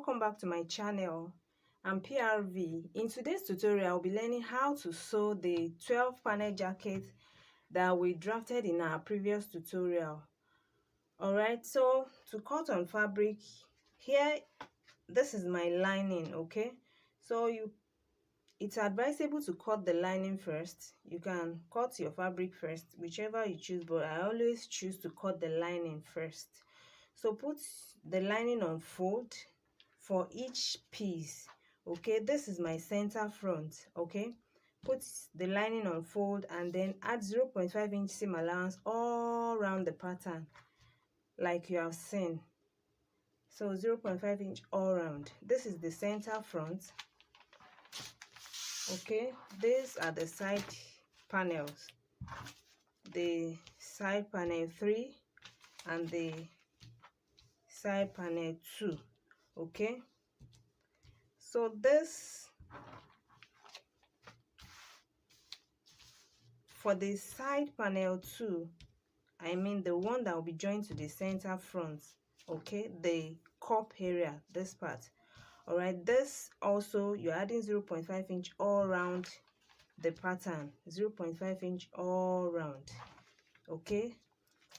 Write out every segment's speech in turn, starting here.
welcome back to my channel. I'm PRV. In today's tutorial, I'll be learning how to sew the 12 panel jacket that we drafted in our previous tutorial. Alright, so to cut on fabric, here, this is my lining, okay? So it's advisable to cut the lining first. You can cut your fabric first, whichever you choose, but I always choose to cut the lining first. So put the lining on fold for each piece. Okay, this is my center front. Okay, put the lining on fold and then add 0.5 inch seam allowance all around the pattern like you have seen. So 0.5 inch all around. This is the center front. Okay, these are the side panels, the side panel 3 and the side panel 2. Okay, so this for the side panel 2, I mean the one that will be joined to the center front, okay, the cup area, this part. All right, this also you're adding 0.5 inch all around the pattern, 0.5 inch all around. Okay,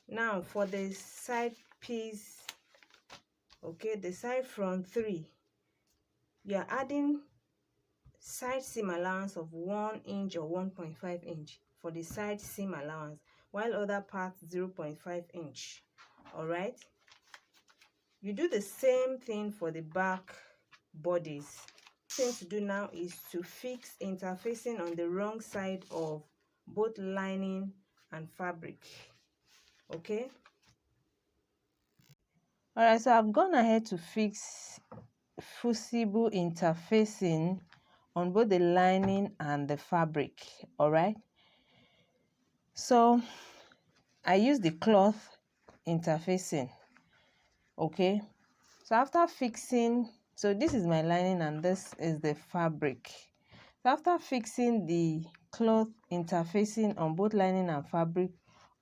now for the side piece, okay, the side front 3, you're adding side seam allowance of 1 inch or 1.5 inch for the side seam allowance, while other parts 0.5 inch. All right, you do the same thing for the back bodies. Thing to do now is to fix interfacing on the wrong side of both lining and fabric. Okay, all right, so I've gone ahead to fix fusible interfacing on both the lining and the fabric. All right, so I use the cloth interfacing. Okay, so after fixing, so this is my lining and this is the fabric. So after fixing the cloth interfacing on both lining and fabric,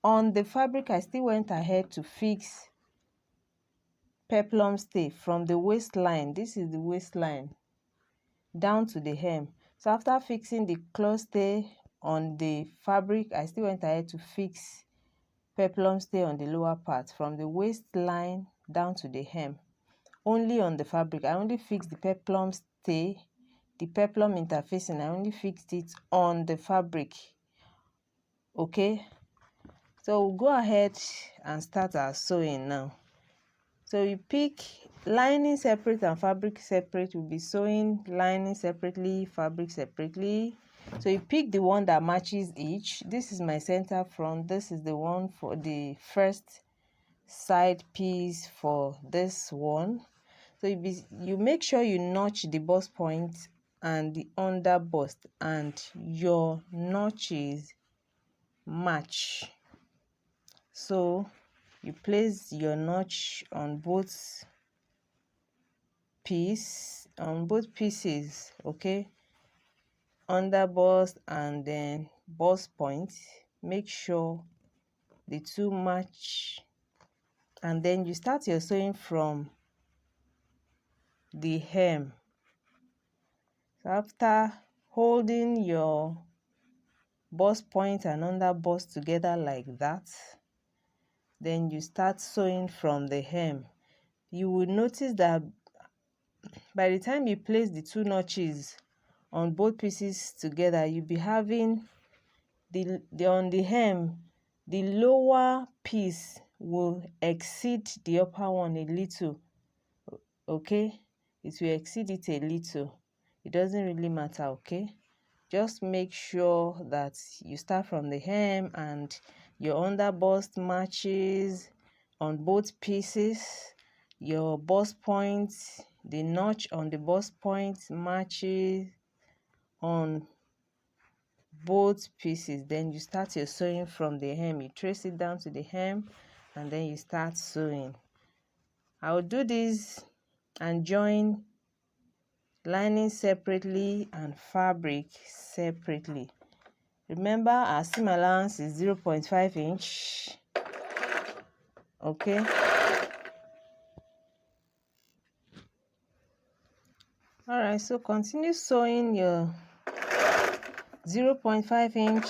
on the fabric I still went ahead to fix peplum stay from the waistline, this is the waistline, down to the hem. So after fixing the cloth stay on the fabric, I still went ahead to fix peplum stay on the lower part from the waistline down to the hem. Only on the fabric, I only fixed the peplum stay, the peplum interfacing, I only fixed it on the fabric. Okay, so we'll go ahead and start our sewing now. So you pick lining separate and fabric separate. We'll be sewing lining separately, fabric separately. So you pick the one that matches each. This is my center front. This is the one for the first side piece for this one. So you make sure you notch the bust point and the under bust and your notches match. So you place your notch on both pieces, okay, under bust and then bust point. Make sure the two match, and then you start your sewing from the hem. So after holding your bust point and under bust together like that, then you start sewing from the hem. You will notice that by the time you place the two notches on both pieces together, you'll be having on the hem, the lower piece will exceed the upper one a little. Okay, it will exceed it a little. It doesn't really matter. Okay, just make sure that you start from the hem and your under bust matches on both pieces. Your bust point, the notch on the bust point matches on both pieces. Then you start your sewing from the hem. You trace it down to the hem and then you start sewing. I will do this and join lining separately and fabric separately. Remember, our seam allowance is 0.5 inch. Okay, All right, so continue sewing your 0.5 inch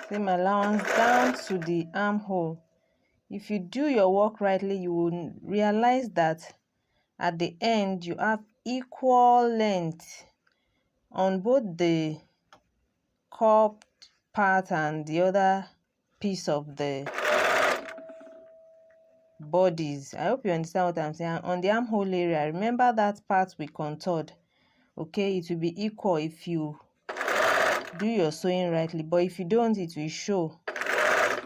seam allowance down to the armhole. If you do your work rightly, you will realize that at the end you have equal length on both the cupped part and the other piece of the bodies. I hope you understand what I'm saying. On the armhole area, remember that part we contoured. Okay, it will be equal if you do your sewing rightly, but if you don't, it will show.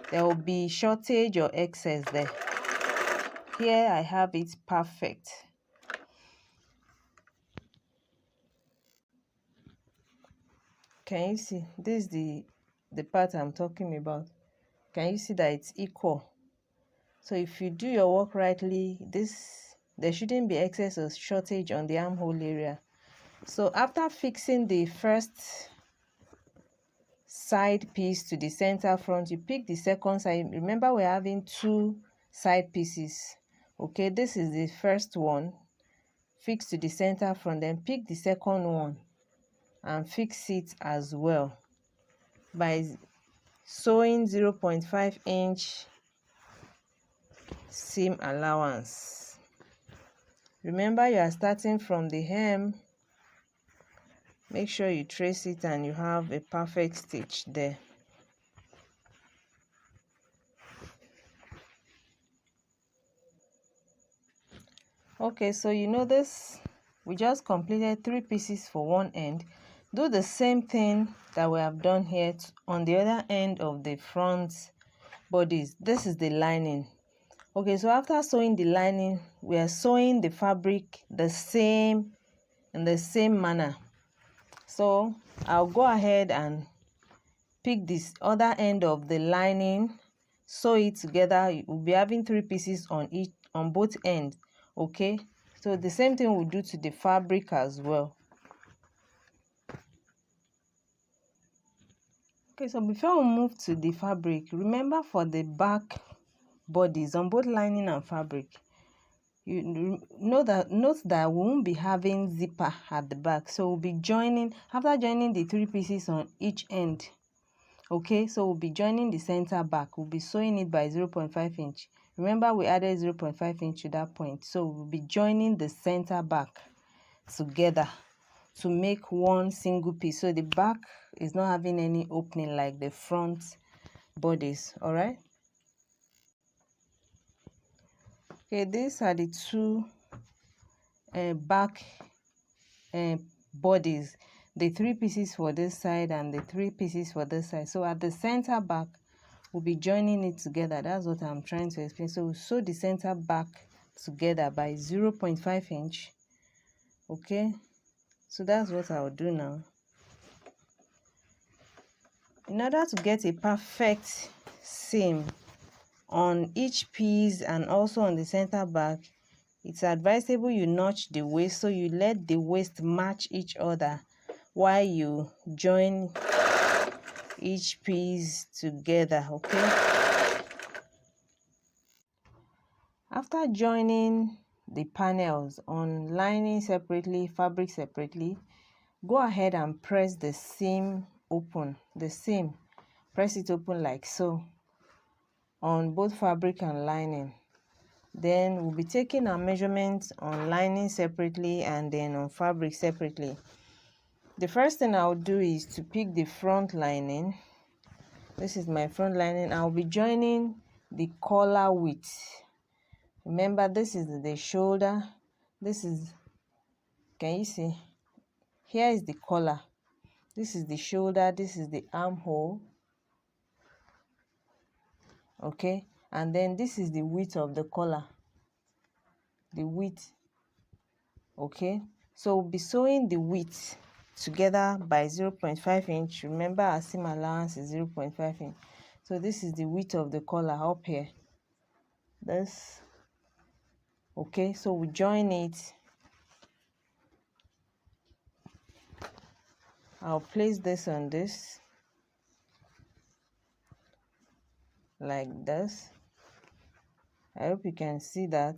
There will be shortage or excess there. Here I have it perfect. Can you see? This is the part I'm talking about. Can you see that it's equal? So if you do your work rightly, there shouldn't be excess or shortage on the armhole area. So after fixing the first side piece to the center front, you pick the second side. Remember, we're having two side pieces. Okay, this is the first one, fix to the center front, then pick the second one and fix it as well by sewing 0.5 inch seam allowance. Remember, you are starting from the hem. Make sure you trace it and you have a perfect stitch there. Okay, so you know this, we just completed 3 pieces for one end. Do the same thing that we have done here on the other end of the front bodies. This is the lining. Okay, so after sewing the lining, we are sewing the fabric in the same manner. So I'll go ahead and pick this other end of the lining, sew it together. We'll be having 3 pieces on both ends. Okay, so the same thing we'll do to the fabric as well. Okay, so before we move to the fabric, remember for the back bodies on both lining and fabric, you note that we won't be having zipper at the back, so we'll be joining after joining the 3 pieces on each end. Okay, so we'll be joining the center back. We'll be sewing it by 0.5 inch. Remember, we added 0.5 inch to that point, so we'll be joining the center back together to make one single piece, so the back is not having any opening like the front bodies. All right. Okay, these are the two back bodies, the 3 pieces for this side and the 3 pieces for this side. So at the center back, we'll be joining it together. That's what I'm trying to explain. So we'll sew the center back together by 0.5 inch. Okay, so that's what I'll do now. In order to get a perfect seam on each piece and also on the center back, it's advisable you notch the waist, so you let the waist match each other while you join each piece together. Okay, after joining the panels on lining separately, fabric separately, go ahead and press the seam open, press it open like so on both fabric and lining. Then we'll be taking our measurements on lining separately and then on fabric separately. The first thing I'll do is to pick the front lining. This is my front lining. I'll be joining the collar width. Remember, this is the shoulder. This is, can you see? Here is the collar. This is the shoulder. This is the armhole. Okay, and then this is the width of the collar. The width. Okay, so we'll be sewing the width together by 0.5 inch. Remember, our seam allowance is 0.5 inch. So this is the width of the collar up here. This. Okay, so we join it. I'll place this on this like this. I hope you can see that.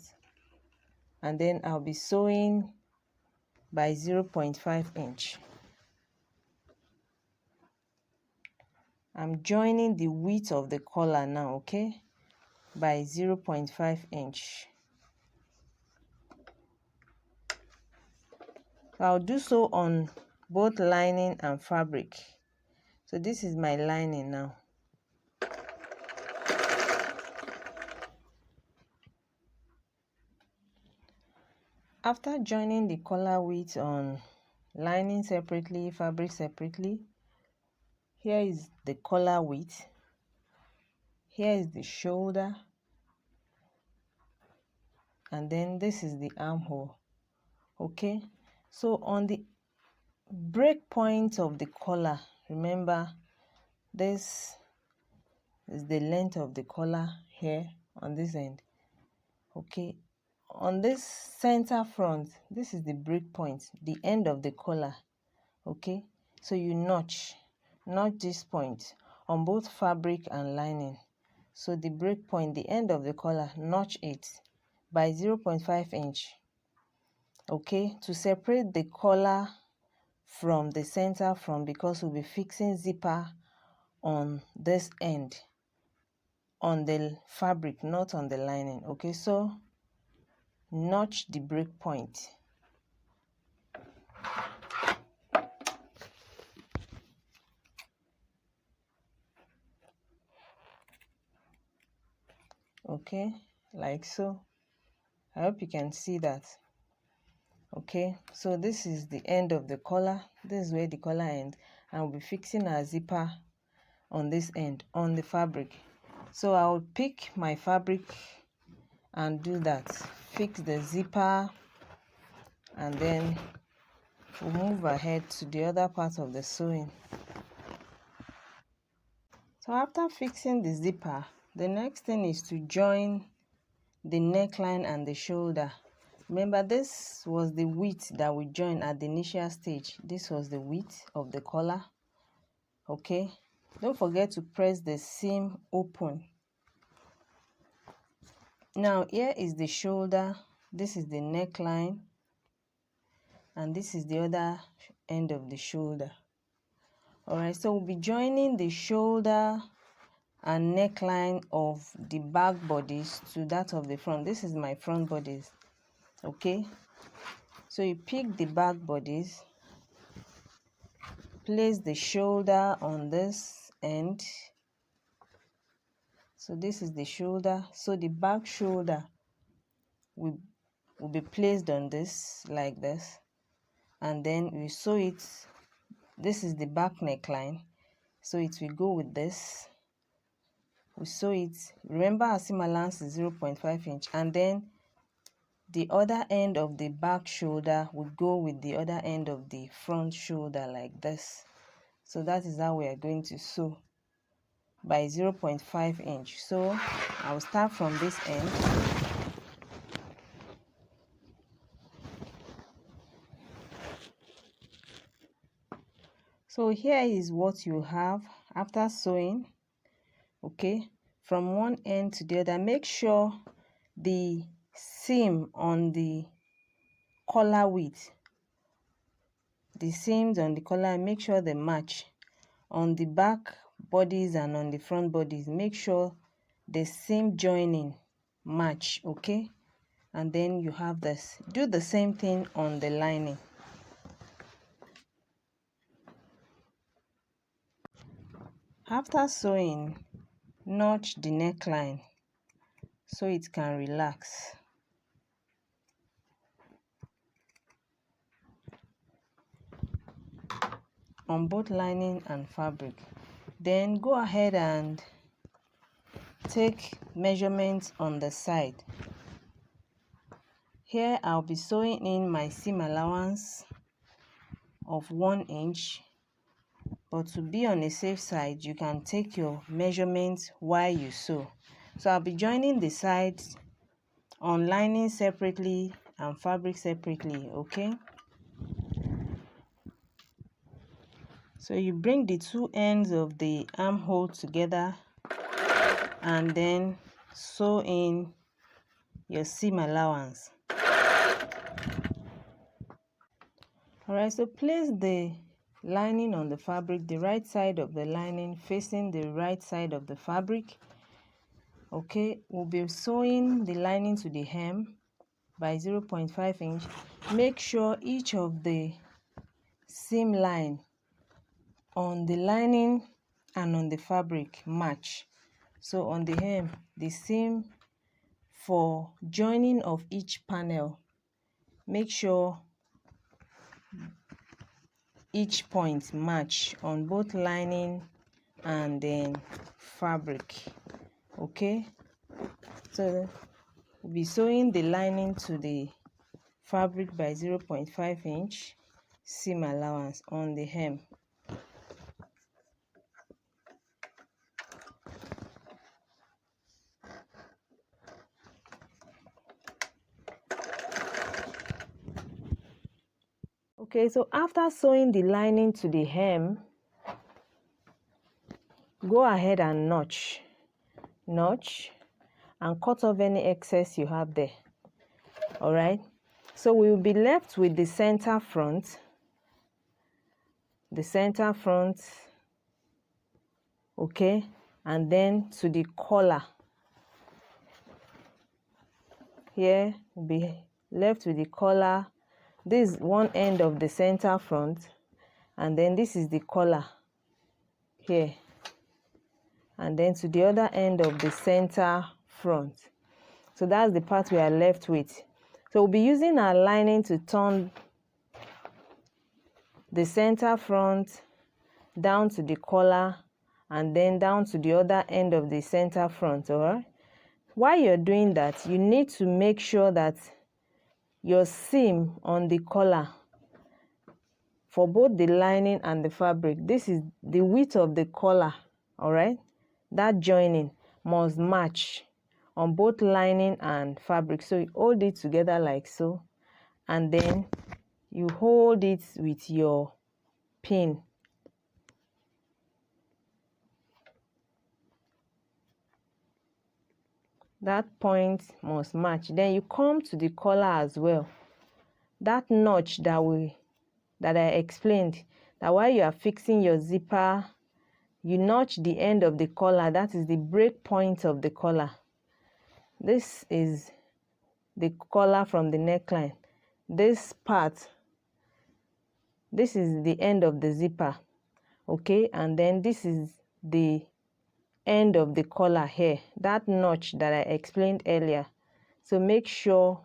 and then I'll be sewing by 0.5 inch. I'm joining the width of the collar now, okay, by 0.5 inch. I'll do so on both lining and fabric. So this is my lining now. After joining the collar width on lining separately, fabric separately, here is the collar width, here is the shoulder, and then this is the armhole. Okay, so on the break point of the collar, remember this is the length of the collar here on this end. Okay, on this center front, this is the break point, the end of the collar. Okay, so you notch this point on both fabric and lining. So the break point, the end of the collar, notch it by 0.5 inch. Okay, to separate the collar from the center front, because we'll be fixing zipper on this end on the fabric, not on the lining. Okay, so notch the break point. Okay, like so. I hope you can see that. Okay, so this is the end of the collar. This is where the collar ends, and we'll be fixing our zipper on this end on the fabric. So I'll pick my fabric and do that, fix the zipper, and then we'll move ahead to the other part of the sewing. So after fixing the zipper, the next thing is to join the neckline and the shoulder. Remember, this was the width that we joined at the initial stage. This was the width of the collar. Okay, don't forget to press the seam open. Now here is the shoulder, this is the neckline, and this is the other end of the shoulder. Alright, so we'll be joining the shoulder and neckline of the back bodice to that of the front. This is my front bodice. Okay, so you pick the back bodice, place the shoulder on this end. So this is the shoulder, so the back shoulder will be placed on this like this, and then we sew it. This is the back neckline, so it will go with this. We sew it. Remember, our seam allowance is 0.5 inch, and then the other end of the back shoulder will go with the other end of the front shoulder like this. So that is how we are going to sew by 0.5 inch. So I'll start from this end. So here is what you have after sewing. Okay, from one end to the other, make sure the seam on the collar width, the seams on the collar, make sure they match. On the back bodies and on the front bodies, make sure the seam joining match. Okay, and then you have this. Do the same thing on the lining. After sewing, notch the neckline so it can relax. On both lining and fabric. Then go ahead and take measurements on the side. Here I'll be sewing in my seam allowance of 1 inch, but to be on a safe side, you can take your measurements while you sew. So I'll be joining the sides on lining separately and fabric separately. Okay, so you bring the two ends of the armhole together and then sew in your seam allowance. All right, so place the lining on the fabric, the right side of the lining facing the right side of the fabric. Okay, we'll be sewing the lining to the hem by 0.5 inch. Make sure each of the seam line on the lining and on the fabric match. So on the hem, the seam for joining of each panel, make sure each point match on both lining and then fabric. Okay, so we'll be sewing the lining to the fabric by 0.5 inch seam allowance on the hem. Okay, so after sewing the lining to the hem, go ahead and notch and cut off any excess you have there. All right, so we will be left with the center front, okay, and then to the collar. Here we'll be left with the collar. This is one end of the center front, and then this is the collar here, and then to the other end of the center front. So that's the part we are left with. So we'll be using our lining to turn the center front down to the collar and then down to the other end of the center front. All right, while you're doing that, you need to make sure that your seam on the collar for both the lining and the fabric, this is the width of the collar. All right, that joining must match on both lining and fabric. So you hold it together like so, and then you hold it with your pin. That point must match. Then you come to the collar as well. That notch that I explained, that while you are fixing your zipper, you notch the end of the collar. That is the break point of the collar. This is the collar from the neckline. This part, this is the end of the zipper, okay, and then this is the end of the collar here, that notch that I explained earlier. So make sure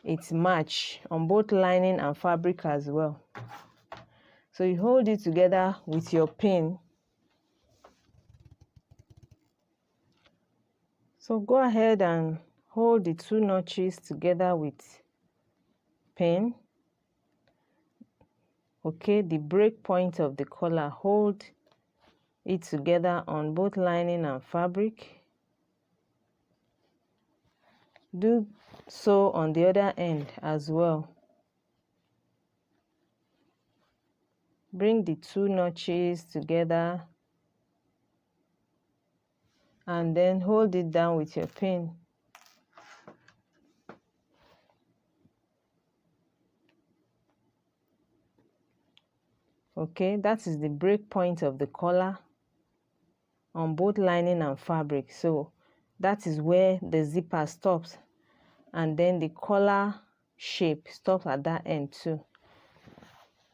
it's matched on both lining and fabric as well. So you hold it together with your pin. So go ahead and hold the two notches together with pin. Okay, the break point of the collar, hold it together on both lining and fabric. Do so on the other end as well. Bring the two notches together and then hold it down with your pin. Okay, that is the break point of the collar on both lining and fabric. So that is where the zipper stops, and then the collar shape stops at that end too.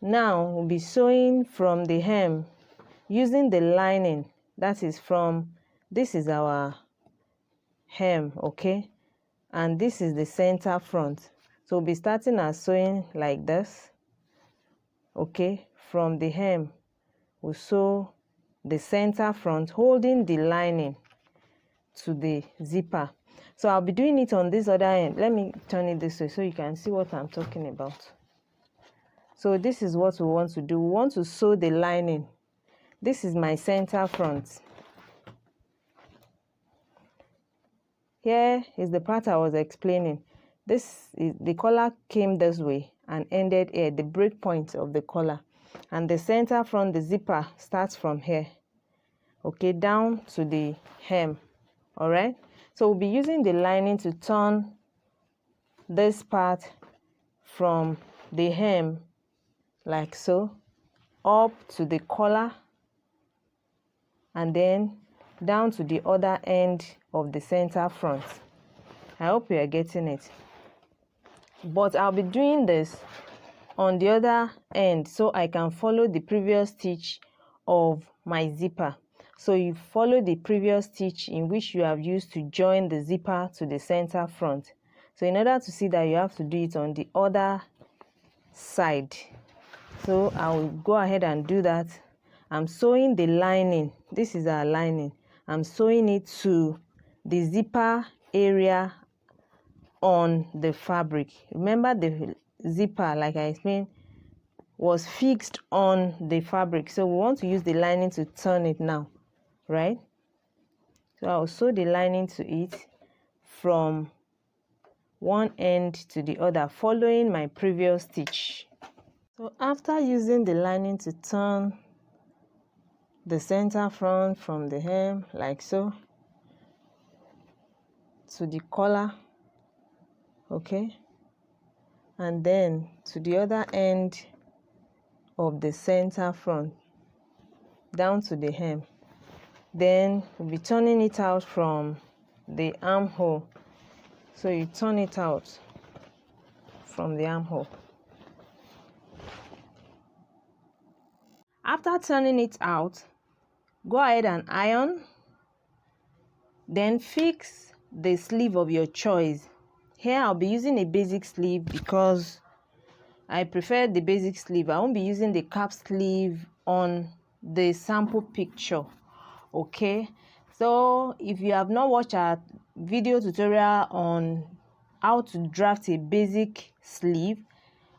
Now we'll be sewing from the hem using the lining. That is from, this is our hem, okay, and this is the center front. So we'll be starting our sewing like this. Okay, from the hem we'll sew the center front, holding the lining to the zipper. So I'll be doing it on this other end. Let me turn it this way so you can see what I'm talking about. So this is what we want to do. We want to sew the lining. This is my center front. Here is the part I was explaining. This is the collar came this way and ended here, the break point of the collar, and the center front, the zipper starts from here, okay, down to the hem. All right, so we'll be using the lining to turn this part from the hem like so, up to the collar, and then down to the other end of the center front. I hope you are getting it. But I'll be doing this on the other end so I can follow the previous stitch of my zipper. So you follow the previous stitch in which you have used to join the zipper to the center front. So in order to see that, you have to do it on the other side. So I will go ahead and do that. I'm sewing the lining. This is our lining. I'm sewing it to the zipper area on the fabric. Remember, the zipper, like I explained, was fixed on the fabric, so we want to use the lining to turn it now, right? So I'll sew the lining to it from one end to the other, following my previous stitch. So after using the lining to turn the center front from the hem like so to the collar, okay, and then to the other end of the center front down to the hem, then we'll be turning it out from the armhole. So you turn it out from the armhole. After turning it out, go ahead and iron, then fix the sleeve of your choice. Here I'll be using a basic sleeve because I prefer the basic sleeve. I won't be using the cap sleeve on the sample picture. Okay, so if you have not watched our video tutorial on how to draft a basic sleeve,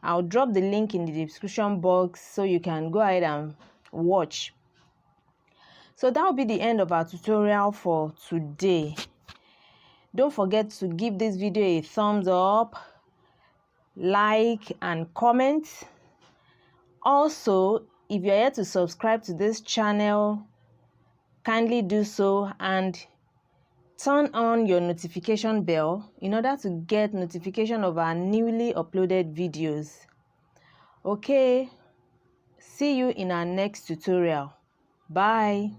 I'll drop the link in the description box so you can go ahead and watch. So that will be the end of our tutorial for today. Don't forget to give this video a thumbs up, like and comment. Also, if you're yet to subscribe to this channel, kindly do so and turn on your notification bell in order to get notification of our newly uploaded videos. Okay, see you in our next tutorial. Bye.